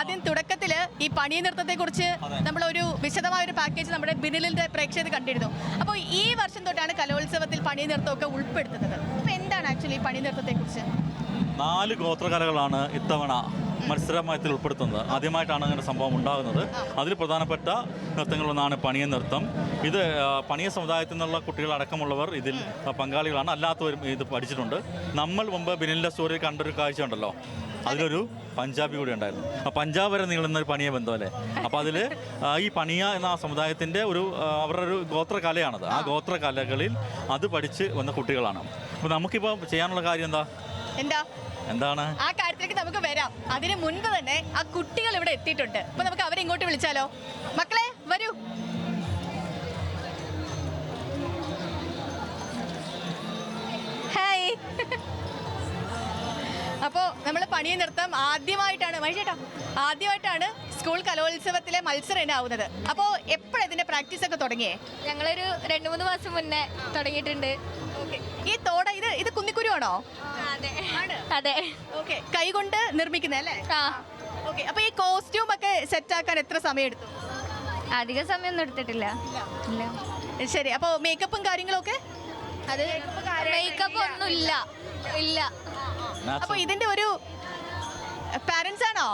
ആദ്യം തുടക്കത്തിൽ ഈ പണി നൃത്തത്തെ കുറിച്ച് നമ്മളൊരു വിശദമായ ഒരു പാക്കേജ് നമ്മുടെ ബിനിലിന്റെ പ്രേക്ഷകർ കണ്ടിരുന്നു. അപ്പോൾ ഈ വർഷം തൊട്ടാണ് കലോത്സവത്തിൽ പണി നൃത്തമൊക്കെ ഉൾപ്പെടുത്തുന്നത്. അപ്പോൾ എന്താണ് ആക്ച്വലി ഈ പണി നൃത്തത്തെ കുറിച്ച്? 4 ഗോത്രകലകളാണ് ഇത്തവണ മത്സരമയത്തിൽ ഉൾപ്പെടുത്തുന്നത്. ആദ്യമായിട്ടാണ് അങ്ങനെ സംഭവം ഉണ്ടാകുന്നത്. അതിൽ പ്രധാനപ്പെട്ട നൃത്തങ്ങളൊന്നാണ് പണിയ നൃത്തം. ഇത് പണിയ സമുദായത്തിൽ നിന്നുള്ള കുട്ടികളടക്കമുള്ളവർ ഇതിൽ പങ്കാളികളാണ്. അല്ലാത്തവരും ഇത് പഠിച്ചിട്ടുണ്ട്. നമ്മൾ മുമ്പ് ബിനിലിൻ്റെ സ്റ്റോറിയിൽ കണ്ടൊരു കാഴ്ച ഉണ്ടല്ലോ, അതിലൊരു പഞ്ചാബി കൂടി ഉണ്ടായിരുന്നു. പഞ്ചാബ് വരെ നീളുന്ന ഒരു പണിയ ബന്ധം അല്ലേ. അപ്പോൾ അതിൽ ഈ പണിയ എന്ന സമുദായത്തിൻ്റെ അവരുടെ ഒരു ഗോത്രകലയാണത്. ആ ഗോത്രകലകളിൽ അത് പഠിച്ച് വന്ന കുട്ടികളാണ്. അപ്പോൾ നമുക്കിപ്പോൾ ചെയ്യാനുള്ള കാര്യം എന്താണ് ആ കാര്യത്തിലേക്ക് നമുക്ക് വരാം. അതിന് മുൻപ് തന്നെ ആ കുട്ടികൾ ഇവിടെ എത്തിയിട്ടുണ്ട്. അപ്പൊ നമുക്ക് അവരെ ഇങ്ങോട്ട് വിളിച്ചാലോ? മക്കളെ വരൂ. ഹായ്. അപ്പോൾ നമ്മൾ പണി നൃത്തം ആദ്യമായിട്ടാണ് സ്കൂൾ കലോത്സവത്തിലെ മത്സരം ഇനാവുന്നത്. അപ്പോൾ എപ്പോഴും ഇതിന്റെ പ്രാക്ടീസ് ഒക്കെ തുടങ്ങിയേ? ഞങ്ങളൊരു 2-3 മാസം മുന്നേ തുടങ്ങിയിട്ടുണ്ട്. ഈ തോട ഇത് കുന്നിക്കുരു ആണോ? അതെ. ഓക്കെ, കൈ കൊണ്ട് നിർമ്മിക്കുന്നല്ലേ? ഓക്കെ. അപ്പൊ ഈ കോസ്റ്റ്യൂം ഒക്കെ സെറ്റ് ആക്കാൻ എത്ര സമയം എടുത്തു? അധിക സമയമൊന്നും എടുത്തിട്ടില്ല. ശരി. അപ്പോൾ മേക്കപ്പും കാര്യങ്ങളൊക്കെ? അത് മേക്കപ്പ് ഒന്നും ഇല്ല. അപ്പൊ ഇതിന്റെ ഒരു പാരന്റ്സ് ആണോ?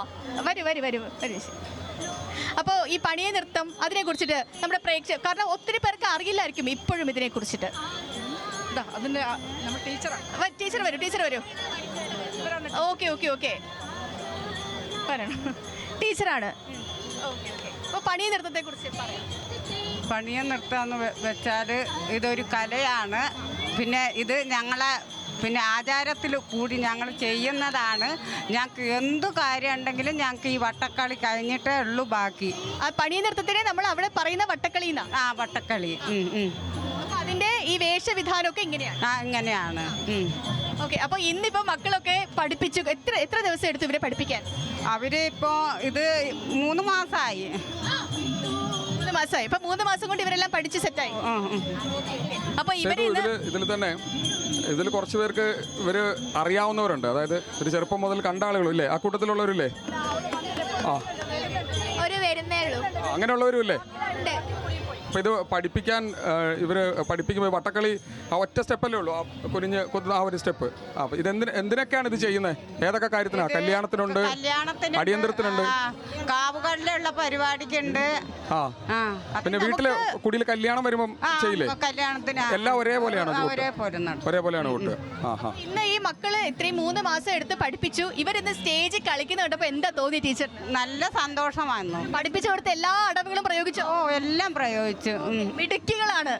വരൂ. അപ്പോൾ ഈ പണിയ നൃത്തം അതിനെ കുറിച്ചിട്ട് നമ്മുടെ പ്രേക്ഷകർ, കാരണം ഒത്തിരി പേർക്ക് അറിയില്ലായിരിക്കും ഇപ്പോഴും ഇതിനെ കുറിച്ചിട്ട്. ടീച്ചർ വരൂ. ഓക്കെ പറയണം. ടീച്ചറാണ്. അപ്പോൾ പണിയ നൃത്തത്തെ കുറിച്ച് പറയാം. പണിയ നൃത്തം എന്ന് വെച്ചാൽ ഇതൊരു കലയാണ്. പിന്നെ ഇത് ഞങ്ങളെ ആചാരത്തിൽ കൂടി ഞങ്ങൾ ചെയ്യുന്നതാണ്. ഞങ്ങൾക്ക് എന്തു കാര്യം ഉണ്ടെങ്കിലും ഞങ്ങൾക്ക് ഈ വട്ടക്കളി കഴിഞ്ഞിട്ടേ ഉള്ളൂ ബാക്കി. ആ പണിയ നൃത്തത്തിനെ നമ്മൾ അവിടെ പറയുന്ന വട്ടക്കളി എന്നാണ്. വട്ടക്കളി. അതിന്റെ ഈ വേഷവിധാനമൊക്കെ ഇങ്ങനെയാണ്. ഓക്കെ. അപ്പോൾ ഇന്നിപ്പോൾ മക്കളൊക്കെ പഠിപ്പിച്ചു. എത്ര ദിവസം എടുത്തു ഇവരെ പഠിപ്പിക്കാൻ? അവരിപ്പോൾ ഇത് 3 മാസമായി. 3 മാസമായി. ഇപ്പൊ 3 മാസം കൊണ്ട് ഇവരെല്ലാം പഠിച്ച് സെറ്റായി. അപ്പൊ ഇതിൽ കുറച്ച് പേർക്ക് ഇവര് അറിയാവുന്നവരുണ്ട്. അതായത് ഒരു ചെറുപ്പം മുതൽ കണ്ട ആളുകളില്ലേ, ആ കൂട്ടത്തിലുള്ളവരില്ലേ? അങ്ങനെയുള്ളവരും ഇല്ലേ? അപ്പോൾ ഇത് പഠിപ്പിക്കുമ്പോൾ വട്ടക്കളി ഒറ്റ സ്റ്റെപ്പല്ലേ ഉള്ളൂ, കുനിഞ്ഞ് ആ ഒരു സ്റ്റെപ്പ്. അപ്പോൾ എന്തിനൊക്കെയാണ് ഇത് ചെയ്യുന്നത്? ഏതൊക്കെ കാര്യത്തിനാണ്? കല്യാണത്തിനുണ്ട്, അടിയന്തരത്തിനുണ്ട്, കാവുകളിലുള്ള പരിപാടിക്കുണ്ട്. പിന്നെ വീട്ടിലെ കുടിയിൽ കല്യാണം വരുമ്പം ചെയ്യില്ലേ? കല്യാണത്തിന് എല്ലാം ഒരേപോലെയാണ് കൂട്ടുക. ഇന്ന് ഈ മക്കള് ഇത്രയും 3 മാസം എടുത്ത് പഠിപ്പിച്ചു. ഇവരിന്ന് സ്റ്റേജിൽ കളിക്കുന്നുണ്ടപ്പോ എന്താ തോന്നി ടീച്ചർ? നല്ല സന്തോഷമായിരുന്നു. പഠിപ്പിച്ചു കൊടുത്ത എല്ലാ അടവുകളും പ്രയോഗിച്ചു? എല്ലാം പ്രയോഗിച്ചു. മിടുക്കികളാണ്.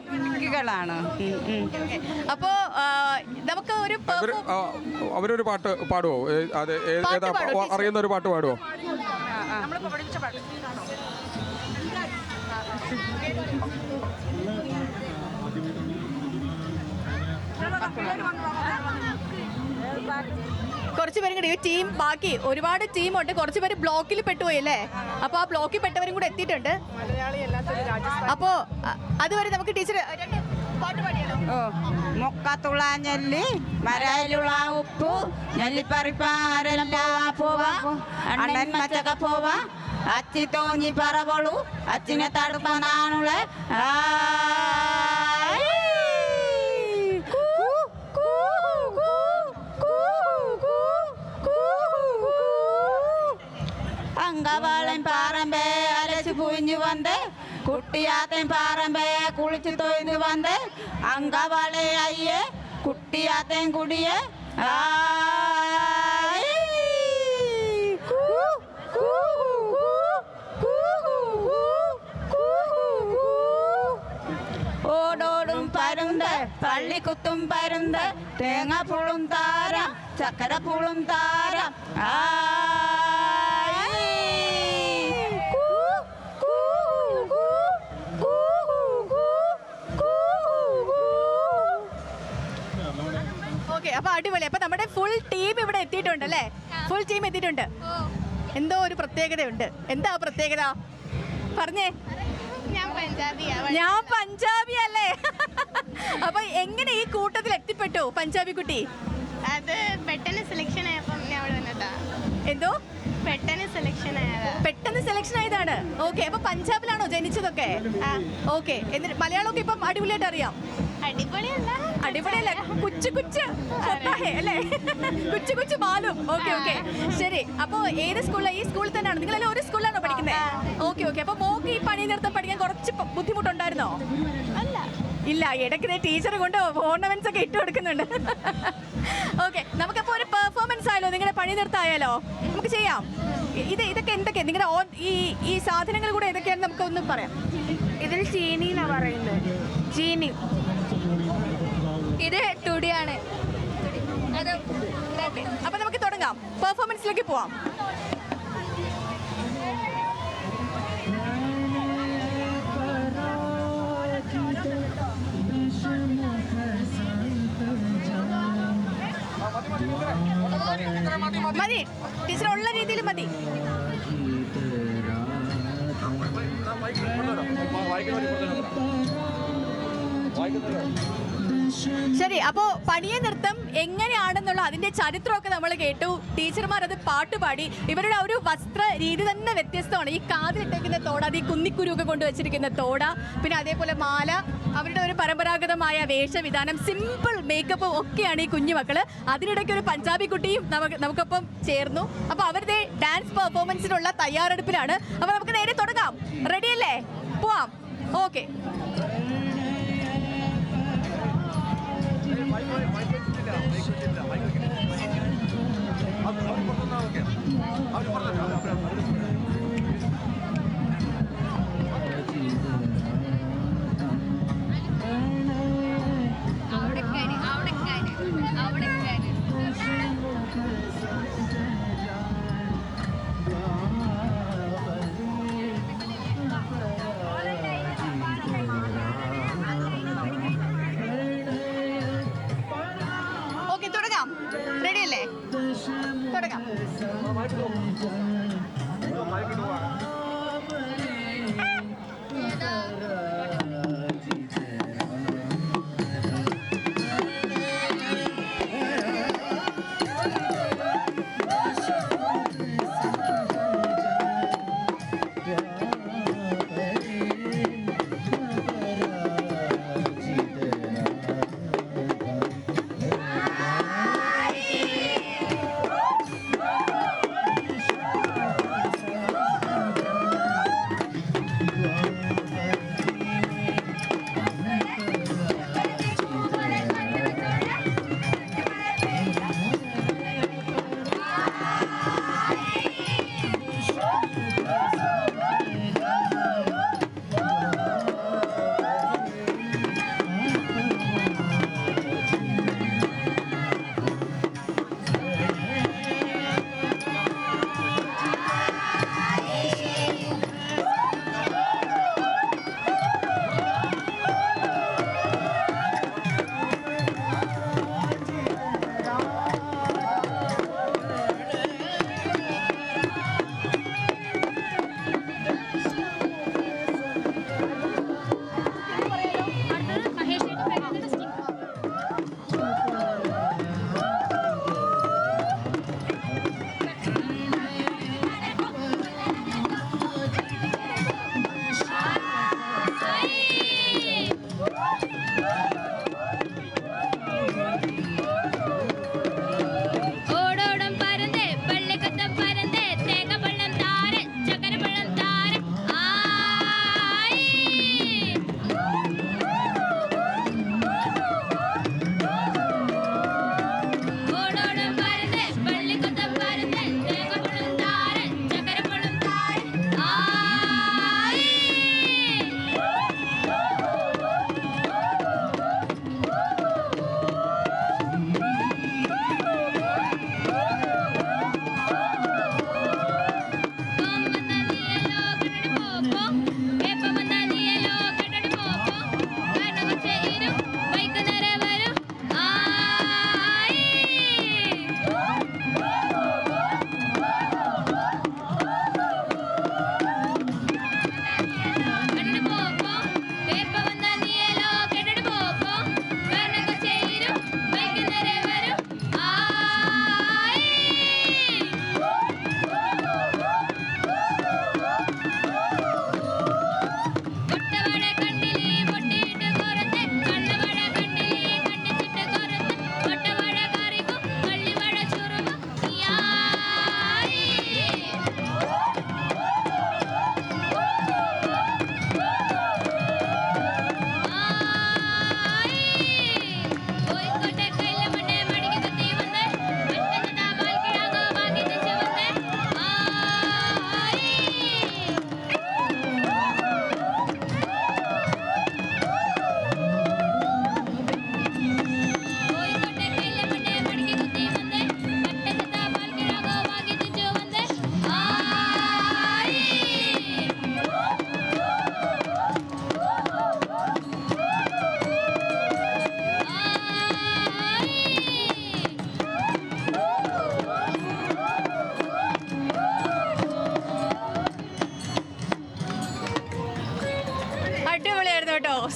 അപ്പോ നമുക്ക് അവരൊരു പാട്ട് പാടുവോ? അറിയുന്ന ഒരു പാട്ട് പാടുവോ? കുറച്ച് പേരും കൂടി ടീം, ബാക്കി ഒരുപാട് ടീമുണ്ട്. കുറച്ച് പേര് ബ്ലോക്കിൽ പെട്ടുപോയി അല്ലേ? അപ്പോൾ ആ ബ്ലോക്കിൽ പെട്ടവരും കൂടെ എത്തിയിട്ടുണ്ട്. അപ്പോൾ അതുവരെ നമുക്ക് ടീച്ചർ പാട്ട് പാടിയാലോ? മുക്കത്തുള്ള നെല്ലി മരയിലുള്ള ഉപ്പു നെല്ലിപ്പറിപ്പാരല്ല പോവാ അണ്ണൻ മച്ചക്ക പോവാ അച്ചി തോന്നി പറവളു അച്ചിനെ തടുപ്പാണുള്ള അങ്കവാളൻ പാറമ്പേ അരച്ചു പുഴിഞ്ഞു വന്ന് കുട്ടിയാത്തൻ പാറമ്പേ കുളിച്ചു തൊയ്തു വന്ന് അങ്കവാളെ അയ്യേ കുട്ടിയാത്തൻ കുടിയെ ഓടോടും പരുന്ത് പള്ളിക്കുത്തും പരുന്ത് തേങ്ങാപ്പുളും താരം ചക്കരപ്പുളും താരം അപ്പൊ അടിപൊളി. അപ്പൊ നമ്മുടെ ഫുൾ ടീം ഇവിടെ എത്തിയിട്ടുണ്ട് അല്ലേ? ഫുൾ ടീം എത്തിയിട്ടുണ്ട്. എന്തോ ഒരു പ്രത്യേകതയുണ്ട്. എന്താ പ്രത്യേകത പറഞ്ഞേ? ഞാൻ പഞ്ചാബി അല്ലേ? അപ്പൊ എങ്ങനെ ഈ കൂട്ടത്തിൽ എത്തിപ്പെട്ടു പഞ്ചാബി കുട്ടി? അത് പെട്ടെന്ന് സെലക്ഷൻ ആയപ്പോൾ ഞാൻ അവിടെ വന്നതാ. എന്തോ പെട്ടെന്ന് സെലക്ഷൻ ആയതാ. സെലക്ഷൻ ആയതാണ്. ഓക്കെ, അപ്പൊ പഞ്ചാബിലാണോ ജനിച്ചതൊക്കെ? ഓക്കെ, എന്നിട്ട് മലയാളമൊക്കെ ഇപ്പം അടിപൊളിയായിട്ട് അറിയാം? അടിപൊളിയല്ല, കുച്ചു കുച്ചു ഹോത്താഹേ അല്ലേ? കുച്ചു കുച്ചു മാലും. ഓക്കെ ഓക്കെ, ശരി. അപ്പോൾ ഏത് സ്കൂളിലാണ്? ഈ സ്കൂളിൽ തന്നെയാണ് നിങ്ങളെല്ലാം ഒരു സ്കൂളിലാണോ പഠിക്കുന്നത്? Okay okay. അപ്പോൾ മോക്ക് ഈ പണി നൃത്തം പഠിക്കാൻ കുറച്ച് ബുദ്ധിമുട്ടുണ്ടായിരുന്നോ? ഇല്ല, ഇടയ്ക്ക് ടീച്ചർ കൊണ്ട് ഓർണമെന്റ്സ് ഒക്കെ ഇട്ട് കൊടുക്കുന്നുണ്ട്. ഓക്കെ, നമുക്കപ്പോൾ ഒരു പെർഫോമൻസ് ആയാലോ? നിങ്ങളുടെ പണി നിർത്തായാലോ? നമുക്ക് ചെയ്യാം. ഇതൊക്കെ എന്തൊക്കെ നിങ്ങളുടെ ഈ സാധനങ്ങൾ കൂടെ ഏതൊക്കെയാണെന്ന് നമുക്കൊന്ന് പറയാം. ഇതിൽ ചീനി എന്നാ പറയുന്നത്. ചീനി. ഇത് തുടിയാണ്. അപ്പൊ നമുക്ക് തുടങ്ങാം, പെർഫോമൻസിലേക്ക് പോവാം. മതി ടീച്ചർ, ഉള്ള രീതിയിൽ മതി. ശരി, അപ്പോ പണിയ നൃത്തം എങ്ങനെയാണെന്നുള്ള അതിന്റെ ചരിത്രമൊക്കെ നമ്മൾ കേട്ടു. ടീച്ചർമാർ അത് പാട്ടുപാടി. ഇവരുടെ ഒരു വസ്ത്ര രീതി തന്നെ വ്യത്യസ്തമാണ്. ഈ കാതിലിട്ടേക്കുന്ന തോട, അത് ഈ കുന്നിക്കുരുവൊക്കെ കൊണ്ടുവച്ചിരിക്കുന്ന തോട, പിന്നെ അതേപോലെ മാല, അവരുടെ ഒരു പരമ്പരാഗതമായ വേഷവിധാനം, സിമ്പിൾ മേക്കപ്പും ഒക്കെയാണ് ഈ കുഞ്ഞുമക്കള്. അതിനിടയ്ക്ക് ഒരു പഞ്ചാബി കുട്ടിയും നമുക്കൊപ്പം ചേർന്നു. അപ്പൊ അവരുടെ ഡാൻസ് പെർഫോമൻസിനുള്ള തയ്യാറെടുപ്പിലാണ്. അപ്പൊ നമുക്ക് നേരെ തുടങ്ങാം. റെഡിയല്ലേ? പോവാം. ഓക്കെ. ഓക്കെ, തുടങ്ങാം. റെഡിയല്ലേ? തുടങ്ങാം.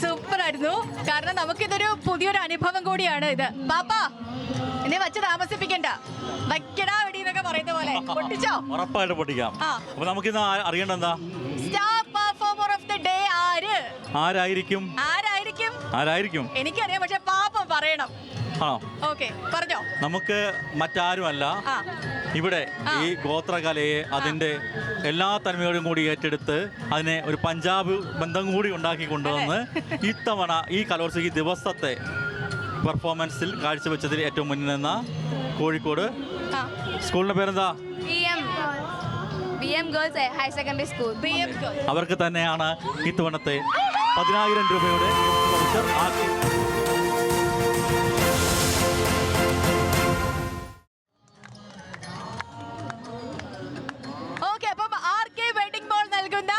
സൂപ്പർ ആയിരുന്നു. കാരണം നമുക്കിതൊരു പുതിയൊരു അനുഭവം കൂടിയാണ് ഇത്. പാപ്പാ എന്നെ വച്ച് താമസിപ്പിക്കണ്ട, വയ്ക്കടാ വെടി എന്നൊക്കെ പറയുന്ന പോലെ പൊട്ടിച്ചോ? ഉറപ്പായിട്ട് പൊട്ടിക്കാം. അപ്പൊ നമുക്കിന്ന് അറിയേണ്ട എന്താ? Star performer of the day ആരായിരിക്കും? ആരായിരിക്കും എനിക്കറിയാം, പക്ഷെ പാപ്പ പറയണം. ആണോ? ഓക്കെ, പറഞ്ഞോ. നമുക്ക് മറ്റാരുമല്ല, ഇവിടെ ഈ ഗോത്രകലയെ അതിൻ്റെ എല്ലാ തന്മയോടും കൂടി ഏറ്റെടുത്ത് അതിനെ ഒരു പഞ്ചാബ് ബന്ധം കൂടി ഉണ്ടാക്കി കൊണ്ടുവന്ന് ഇത്തവണ ഈ കലോത്സവ ദിവസത്തെ പെർഫോമൻസിൽ കാഴ്ചവെച്ചതിൽ ഏറ്റവും മുന്നിൽ നിന്ന കോഴിക്കോട് സ്കൂളിൻ്റെ പേരെന്താ? BM Girls High Secondary School. അവർക്ക് തന്നെയാണ് ഇത്തവണത്തെ 10,000 രൂപയുടെ വൗച്ചർ ആക്കി. ഓക്കെ, അപ്പം RK വെഡിംഗ് മോൾ നൽകുന്ന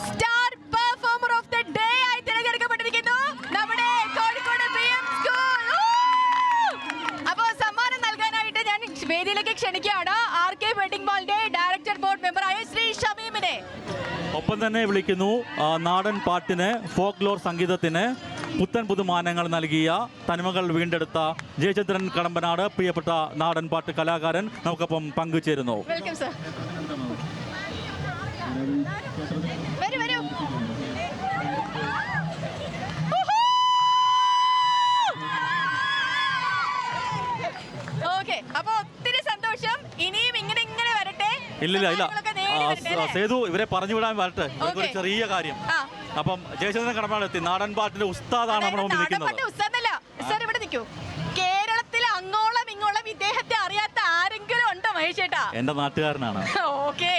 star performer of the day ആയി തിരഞ്ഞെടുക്കപ്പെട്ടിരിക്കുന്നു നമ്മുടെ കോഴിക്കോട് BM സ്കൂൾ. അപ്പോൾ സമ്മാനം നൽകാനായിട്ട് ഞാൻ വേദിയിലേക്ക് ക്ഷണിക്കുകയാണ് RK വെഡിംഗ് മോളിന്റെ ഡയറക്ടർ ബോർഡ് മെമ്പറായ ശ്രീ ഷമീമിനെ. ഒപ്പം തന്നെ വിളിക്കുന്നു നാടൻ പാട്ടിന്, ഫോക്ലോർ സംഗീതത്തിന് പുത്തൻ പുതുമാനങ്ങൾ നൽകിയ, തനിമകൾ വീണ്ടെടുത്ത ജയചന്ദ്രൻ കടമ്പനാട്, പ്രിയപ്പെട്ട നാടൻ പാട്ട് കലാകാരൻ നമുക്കൊപ്പം പങ്കുചേരുന്നു. Welcome sir. വരൂ വരൂ. ഓക്കെ, അപ്പൊ ഒത്തിരി സന്തോഷം. ഇനിയും ഇങ്ങനെ ഇങ്ങനെ വരട്ടെ. ഇല്ല സേതു, ഇവരെ പറഞ്ഞു വിടാൻ വരട്ടെ. ഒരു ചെറിയ കാര്യം. അപ്പം ജയചന്ദ്രൻ കടമ്പനാട് എത്തി. നാടൻ പാട്ടിന്റെ ഉസ്താദാണ് നമ്മുടെ മുമ്പിൽ നിൽക്കുന്നത്. ഉസ്താദല്ല സർ, ഇവിടെ നിൽക്കൂ. കേരളത്തിൽ അങ്ങോളം ഇങ്ങോളം ഇദ്ദേഹത്തെ അറിയാത്ത ആരെങ്കിലും ഉണ്ടോ മഹേഷ് ചേട്ടാ? എന്റെ നാട്ടുകാരനാണ്. ഓക്കെ,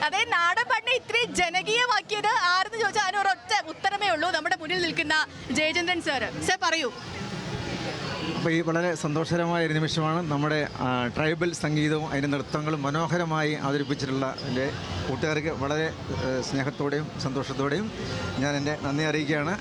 അതെ, നാടൻ പാട്ടിനെ ഇത്രയും ജനകീയമാക്കിയത് ആരെന്ന് ചോദിച്ചാൽ അതിനൊരൊറ്റ ഉത്തരമേ ഉള്ളൂ, നമ്മുടെ മുന്നിൽ നിൽക്കുന്ന ജയചന്ദ്രൻ സാർ. സാർ പറയൂ. അപ്പോൾ ഈ വളരെ സന്തോഷകരമായ ഒരു നിമിഷമാണ്. നമ്മുടെ ട്രൈബൽ സംഗീതവും അതിൻ്റെ നൃത്തങ്ങളും മനോഹരമായി അവതരിപ്പിച്ചിട്ടുള്ള എൻ്റെ കൂട്ടുകാർക്ക് വളരെ സ്നേഹത്തോടെയും സന്തോഷത്തോടെയും ഞാൻ എൻ്റെ നന്ദി അറിയിക്കുകയാണ്.